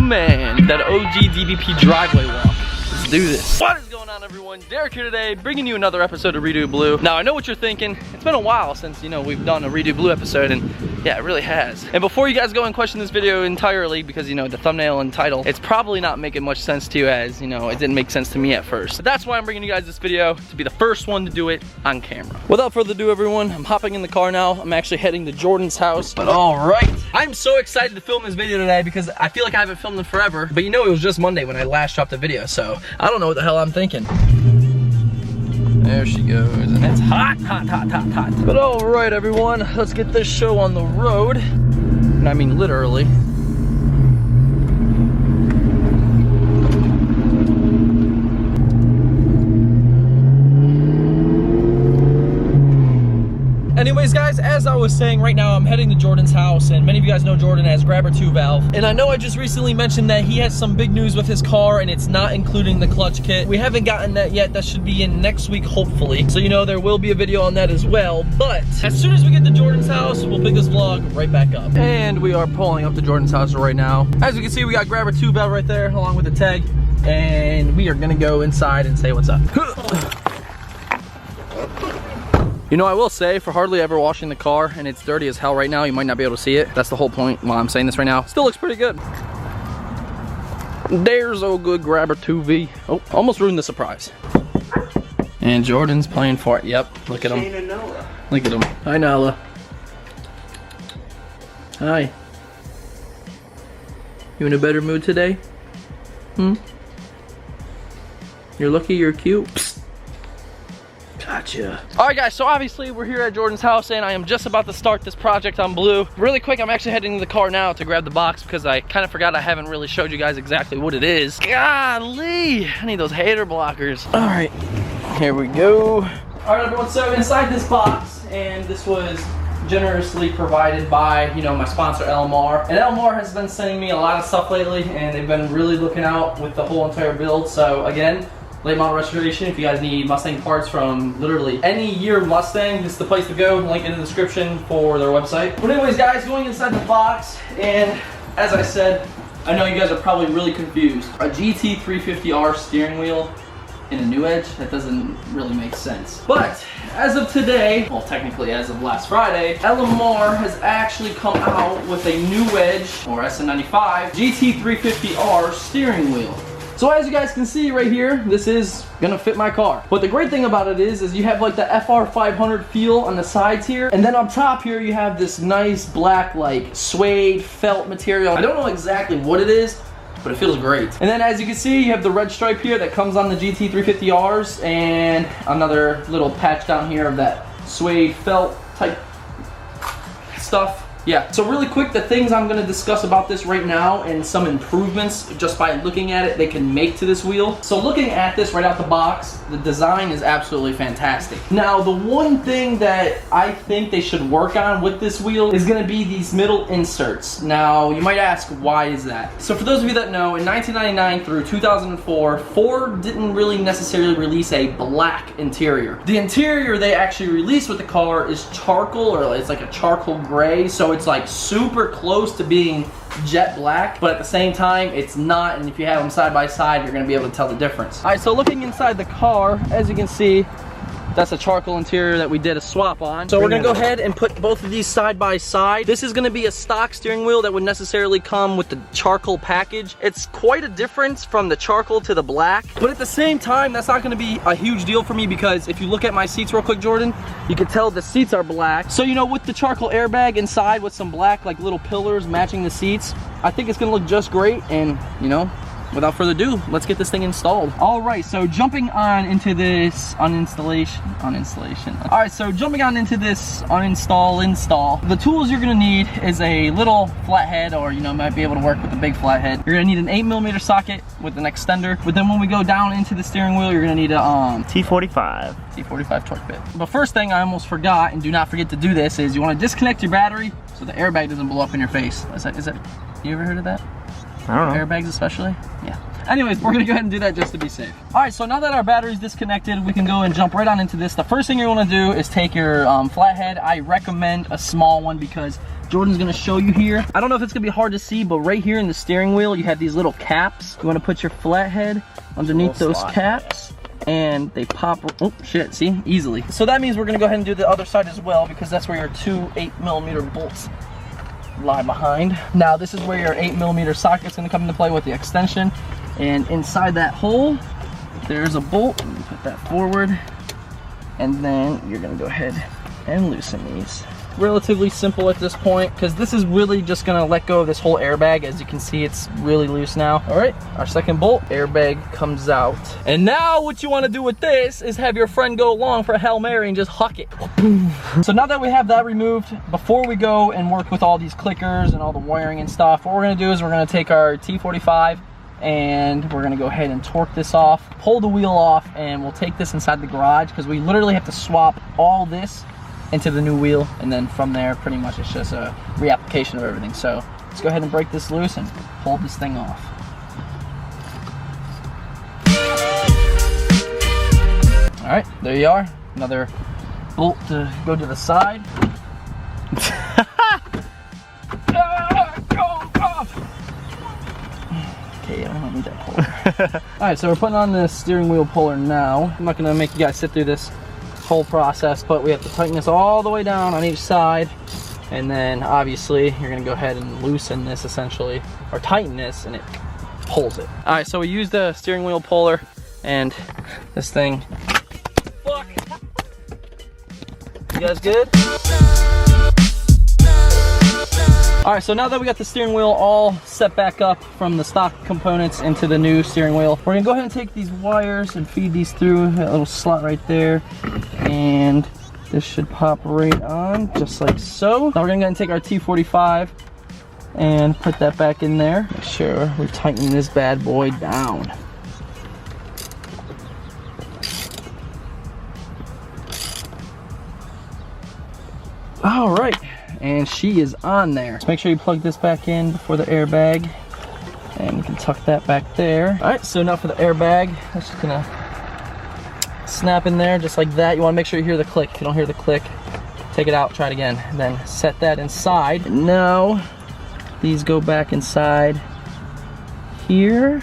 man, that OG DBP driveway walk. Let's do this. What is going on, everyone? Derek here today, bringing you another episode of Redo Blue. Now, I know what you're thinking. It's been a while since, you know, we've done a Redo Blue episode, and yeah, it really has. And before you guys go and question this video entirely, because, you know, the thumbnail and title, it's probably not making much sense to you, as, you know, it didn't make sense to me at first. But that's why I'm bringing you guys this video, to be the first one to do it on camera. Without further ado, everyone, I'm hopping in the car now. I'm actually heading to Jordan's house. But all right, I'm so excited to film this video today because I feel like I haven't filmed it forever. But you know, it was just Monday when I last dropped the video, so I don't know what the hell I'm thinking. There she goes, and it's hot, hot, hot, hot, hot. But all right, everyone, let's get this show on the road. And I mean literally. Anyways, guys, as I was saying, right now I'm heading to Jordan's house, and many of you guys know Jordan as Grabber 2 Valve. And I know I just recently mentioned that he has some big news with his car, and it's not including the clutch kit. We haven't gotten that yet. That should be in next week, hopefully. So, you know, there will be a video on that as well. But as soon as we get to Jordan's house, we'll pick this vlog right back up. And we are pulling up to Jordan's house right now. As you can see, we got Grabber 2 Valve right there, along with the tag. And we are gonna go inside and say what's up. You know, I will say, for hardly ever washing the car, and it's dirty as hell right now, you might not be able to see it. That's the whole point while I'm saying this right now. Still looks pretty good. There's old good Grabber 2V. Oh, almost ruined the surprise. And Jordan's playing for it. Yep, look at him. Look at him. Hi, Nala. Hi. You in a better mood today? Hmm? You're lucky you're cute. Psst. Gotcha. All right, guys, so obviously we're here at Jordan's house, and I am just about to start this project on Blue. Really quick, I'm actually heading to the car now to grab the box because I kind of forgot I haven't really showed you guys exactly what it is. Golly, I need those hater blockers. All right, here we go. All right, everyone, so inside this box, and this was generously provided by, you know, my sponsor LMR. And LMR has been sending me a lot of stuff lately, and they've been really looking out with the whole entire build. So again, late model restoration. If you guys need Mustang parts from literally any year Mustang, this is the place to go. Link in the description for their website. But anyways, guys, going inside the box, and as I said, I know you guys are probably really confused. A GT350R steering wheel in a new edge? That doesn't really make sense. But as of today, well, technically as of last Friday, LMR has actually come out with a new edge, or SN95, GT350R steering wheel. So as you guys can see right here, this is gonna fit my car. But the great thing about it is you have like the FR500 feel on the sides here, and then up top here you have this nice black like suede felt material. I don't know exactly what it is, but it feels great. And then as you can see, you have the red stripe here that comes on the GT350Rs, and another little patch down here of that suede felt type stuff. Yeah, so really quick, the things I'm gonna discuss about this right now and some improvements just by looking at it they can make to this wheel. So looking at this right out the box, the design is absolutely fantastic. Now, the one thing that I think they should work on with this wheel is gonna be these middle inserts. Now, you might ask, why is that? So for those of you that know, in 1999 through 2004, Ford didn't really necessarily release a black interior. The interior they actually released with the car is charcoal, or it's like a charcoal gray, so it's like super close to being jet black, but at the same time it's not, and if you have them side by side you're going to be able to tell the difference. All right, so looking inside the car, as you can see, that's a charcoal interior that we did a swap on. So we're gonna go ahead and put both of these side by side. This is gonna be a stock steering wheel that would necessarily come with the charcoal package. It's quite a difference from the charcoal to the black, but at the same time, that's not gonna be a huge deal for me because if you look at my seats real quick, Jordan, you can tell the seats are black. So, you know, with the charcoal airbag inside with some black like little pillars matching the seats, I think it's gonna look just great. And, you know, without further ado, let's get this thing installed. All right, so jumping on into this install. All right, so jumping on into this install. The tools you're gonna need is a little flathead, or, you know, might be able to work with a big flathead. You're gonna need an 8mm socket with an extender. But then when we go down into the steering wheel, you're gonna need a T45 torque bit. But first thing I almost forgot, and do not forget to do this, is you wanna disconnect your battery so the airbag doesn't blow up in your face. Is that, you ever heard of that? I don't know. Airbags especially? Yeah. Anyways, we're gonna go ahead and do that just to be safe. All right, so now that our battery's disconnected, we can go and jump right on into this. The first thing you wanna do is take your flathead. I recommend a small one because Jordan's gonna show you here. I don't know if it's gonna be hard to see, but right here in the steering wheel, you have these little caps. You wanna put your flathead underneath those caps. And they pop, oh shit, see, easily. So that means we're gonna go ahead and do the other side as well, because that's where your two 8mm bolts lie behind. Now this is where your 8mm socket's gonna come into play with the extension. And inside that hole, there's a bolt. You put that forward, and then you're gonna go ahead and loosen these. Relatively simple at this point, because this is really just gonna let go of this whole airbag. As you can see, it's really loose now. All right, our second bolt, airbag comes out. And now what you wanna do with this is have your friend go along for a Hail Mary and just huck it. So now that we have that removed, before we go and work with all these clickers and all the wiring and stuff, what we're gonna do is we're gonna take our T45 and we're gonna go ahead and torque this off, pull the wheel off, and we'll take this inside the garage, because we literally have to swap all this into the new wheel, and then from there pretty much it's just a reapplication of everything. So let's go ahead and break this loose and pull this thing off. All right, there you are. Another bolt to go to the side. Okay, I don't need that puller. All right, so we're putting on the steering wheel puller now. I'm not gonna make you guys sit through this whole process, but we have to tighten this all the way down on each side, and then obviously you're gonna go ahead and loosen this essentially, or tighten this, and it pulls it. All right, so we used the steering wheel puller, and this thing, fuck. You guys good? All right, so now that we got the steering wheel all set back up from the stock components into the new steering wheel, we're gonna go ahead and take these wires and feed these through that little slot right there, and this should pop right on, just like so. Now we're gonna go ahead and take our T45 and put that back in there. Make sure we tighten this bad boy down. All right. And she is on there. So make sure you plug this back in before the airbag, and you can tuck that back there. All right, so now for the airbag, that's just gonna snap in there just like that. You wanna make sure you hear the click. If you don't hear the click, take it out, try it again, and then set that inside. And now these go back inside here.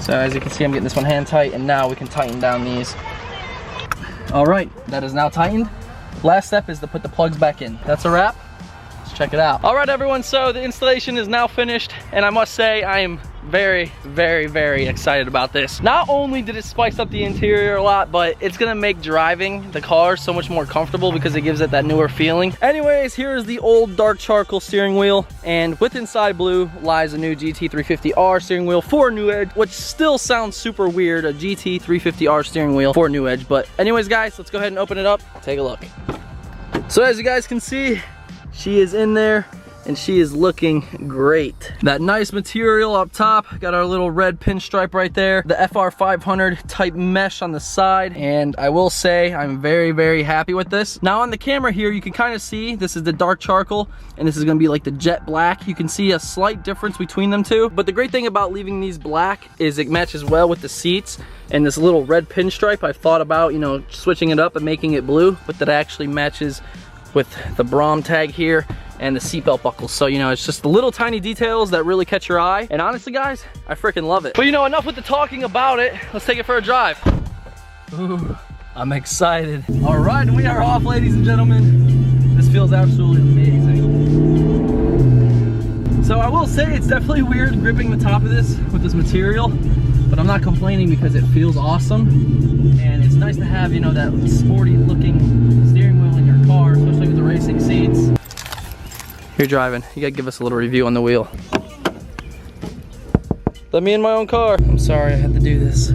So as you can see, I'm getting this one hand tight, and now we can tighten down these. All right, that is now tightened. Last step is to put the plugs back in. That's a wrap. Let's check it out. All right, everyone, so the installation is now finished, and I must say I am very, very, very excited about this. Not only did it spice up the interior a lot, but it's gonna make driving the car so much more comfortable because it gives it that newer feeling. Anyways, here is the old dark charcoal steering wheel, and with inside blue lies a new GT350R steering wheel for a new edge, which still sounds super weird, a GT350R steering wheel for a new edge. But anyways, guys, let's go ahead and open it up, take a look. So as you guys can see, she is in there, and she is looking great. That nice material up top, got our little red pinstripe right there, the FR500 type mesh on the side, and I will say I'm very, very happy with this. Now on the camera here, you can kind of see this is the dark charcoal, and this is gonna be like the jet black. You can see a slight difference between them two, but the great thing about leaving these black is it matches well with the seats, and this little red pinstripe, I've thought about, you know, switching it up and making it blue, but that actually matches with the Brom tag here and the seatbelt buckles. So, you know, it's just the little tiny details that really catch your eye. And honestly, guys, I freaking love it. But you know, enough with the talking about it. Let's take it for a drive. Ooh, I'm excited. All right, we are off, ladies and gentlemen. This feels absolutely amazing. So I will say it's definitely weird gripping the top of this with this material, but I'm not complaining because it feels awesome. And it's nice to have, you know, that sporty looking steering wheel in your car, especially with the racing seats. You're driving, you gotta give us a little review on the wheel. Let me in my own car. I'm sorry I had to do this.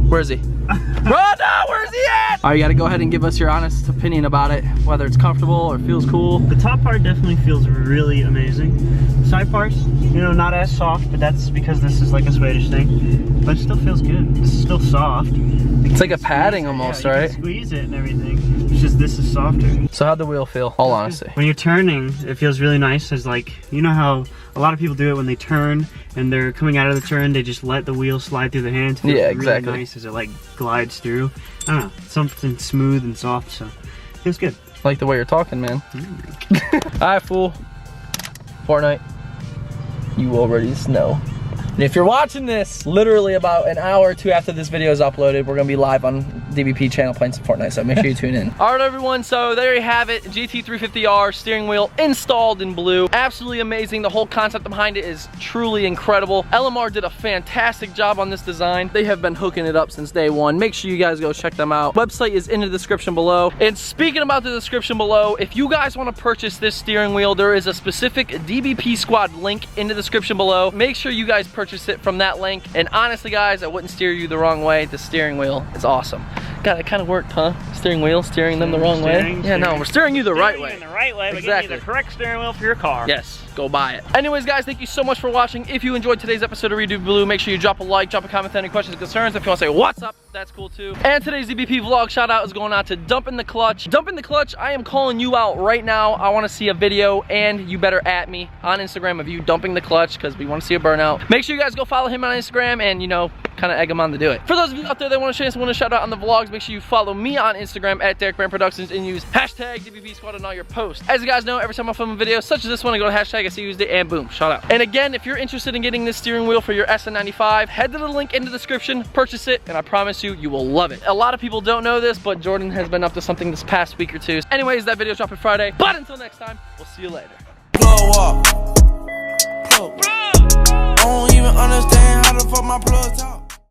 Where is he? Bro, no, where's he at? All right, you gotta go ahead and give us your honest opinion about it, whether it's comfortable or feels cool. The top part definitely feels really amazing. Side parts, you know, not as soft, but that's because this is like a Swedish thing. But it still feels good. It's still soft. It's like a padding almost, yeah, right? You can squeeze it and everything. It's just this is softer. So how'd the wheel feel, all honesty? When you're turning, it feels really nice. It's like, you know how a lot of people do it when they turn and they're coming out of the turn, they just let the wheel slide through the hands. It feels yeah, exactly. really nice as it like glides through. I don't know, something smooth and soft, so Feels good. I like the way you're talking, man. Alright, fool. Fortnite. You already know. And if you're watching this, literally about an hour or two after this video is uploaded, we're gonna be live on DBP channel playing some Fortnite, so make sure you tune in. All right, everyone, so there you have it. GT350R steering wheel installed in blue. Absolutely amazing. The whole concept behind it is truly incredible. LMR did a fantastic job on this design. They have been hooking it up since day one. Make sure you guys go check them out. Website is in the description below. And speaking about the description below, if you guys wanna purchase this steering wheel, there is a specific DBP squad link in the description below. Make sure you guys purchase it from that link. And honestly, guys, I wouldn't steer you the wrong way. The steering wheel is awesome. God, it kind of worked, huh? Steering wheel, steering them the wrong way. Yeah, no, we're steering you the right way. In the right way, but exactly. give you the correct steering wheel for your car. Yes, go buy it. Anyways, guys, thank you so much for watching. If you enjoyed today's episode of Redo Blue, make sure you drop a like, drop a comment with any questions or concerns. If you want to say what's up, that's cool too. And today's DBP vlog shout out is going out to Dump in the Clutch. Dump in the Clutch, I am calling you out right now. I want to see a video, and you better at me on Instagram of you dumping the clutch, because we want to see a burnout. Make sure you guys go follow him on Instagram and, you know, kind of egg him on to do it. For those of you out there that want to shout out on the vlogs, make sure you follow me on Instagram at DerekBaranProductions and use hashtag DBP Squad on all your posts. As you guys know, every time I film a video such as this one, I go to hashtag I see you used it, and boom, shout out. And again, if you're interested in getting this steering wheel for your SN95, head to the link in the description, purchase it, and I promise you, you will love it. A lot of people don't know this, but Jordan has been up to something this past week or two. Anyways, that video's dropping Friday, but until next time, we'll see you later. Blow up. I don't even understand how the fuck my plug talk.